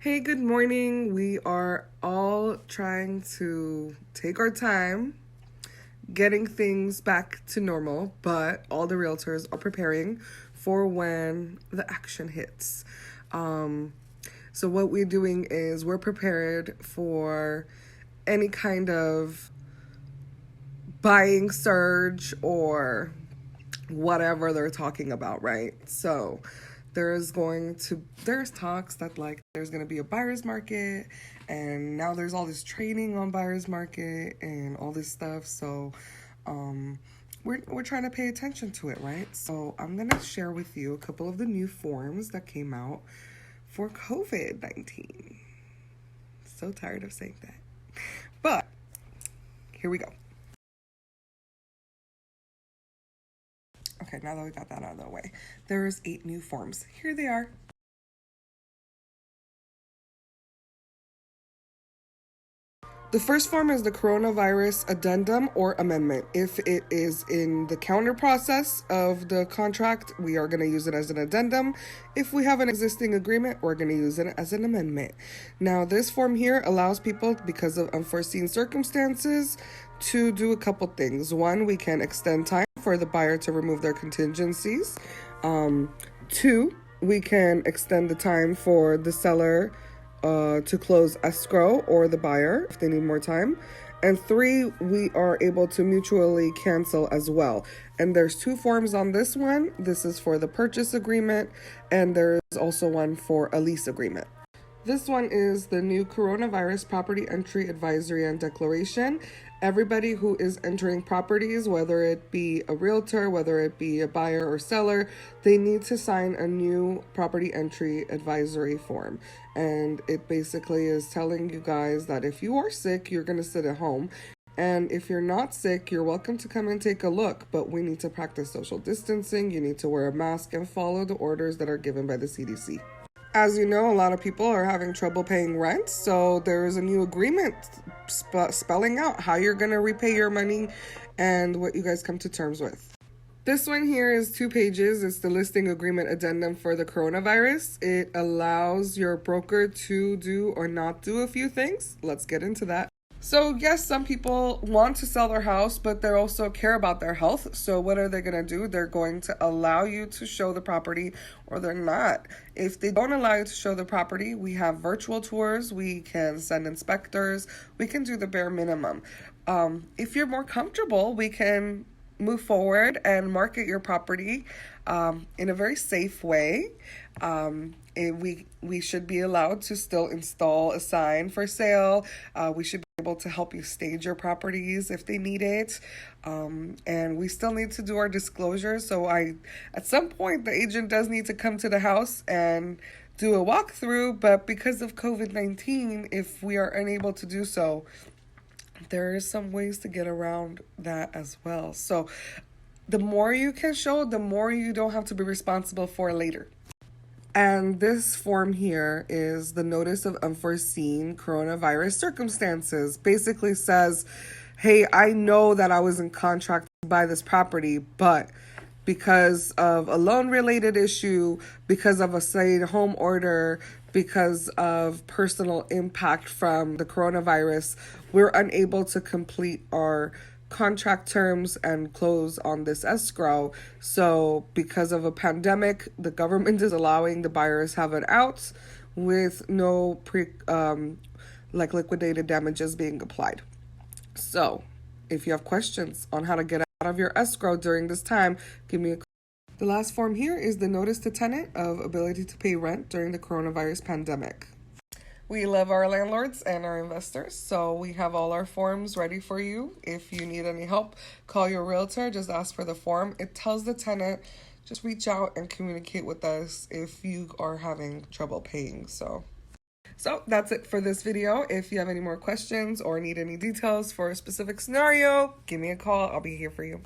Hey, good morning. We are all trying to take our time getting things back to normal, but all the realtors are preparing for when the action hits. So, what we're doing is we're prepared for any kind of buying surge or whatever they're talking about, right? So there's talks that like there's going to be a buyer's market, and now there's all this training on buyer's market and all this stuff. So we're trying to pay attention to it, right? So I'm going to share with you a couple of the new forms that came out for COVID-19. So tired of saying that. But here we go. Okay, now that we got that out of the way, there's 8 new forms. Here they are. The first form is the coronavirus addendum or amendment. If it is in the counter process of the contract, we are going to use it as an addendum. If we have an existing agreement, we're going to use it as an amendment. Now, this form here allows people, because of unforeseen circumstances, to do a couple things. One, we can extend time for the buyer to remove their contingencies. 2, we can extend the time for the seller to close escrow or the buyer if they need more time. And 3, we are able to mutually cancel as well. And there's 2 forms on this one. This is for the purchase agreement, and there's also one for a lease agreement. This one is the new coronavirus property entry advisory and declaration. Everybody who is entering properties, whether it be a realtor, whether it be a buyer or seller, they need to sign a new property entry advisory form. And it basically is telling you guys that if you are sick, you're going to sit at home. And if you're not sick, you're welcome to come and take a look, but we need to practice social distancing. You need to wear a mask and follow the orders that are given by the CDC. As you know, a lot of people are having trouble paying rent, so there is a new agreement spelling out how you're going to repay your money and what you guys come to terms with. This one here is 2 pages. It's the listing agreement addendum for the coronavirus. It allows your broker to do or not do a few things. Let's get into that. So yes, some people want to sell their house, but they also care about their health. So what are they going to do? They're going to allow you to show the property, or they're not. If they don't allow you to show the property, we have virtual tours. We can send inspectors. We can do the bare minimum. If you're more comfortable, we can move forward and market your property in a very safe way. We should be allowed to still install a sign for sale. We should be able to help you stage your properties if they need it. And we still need to do our disclosure. So at some point, the agent does need to come to the house and do a walkthrough. But because of COVID-19, if we are unable to do so, there is some ways to get around that as well. So the more you can show, the more you don't have to be responsible for later. And this form here is the notice of unforeseen coronavirus circumstances. Basically says, hey, I know that I was in contract to buy this property, but because of a loan-related issue, because of a stay-at-home order, because of personal impact from the coronavirus, we're unable to complete our contract terms and close on this escrow. So because of a pandemic, the government is allowing the buyers have an out with no liquidated damages being applied. So if you have questions on how to get out of your escrow during this time, give me a call. The last form here is the notice to tenant of ability to pay rent during the coronavirus pandemic. We love our landlords and our investors, so we have all our forms ready for you. If you need any help, call your realtor, just ask for the form. It tells the tenant, just reach out and communicate with us if you are having trouble paying. So that's it for this video. If you have any more questions or need any details for a specific scenario, give me a call. I'll be here for you.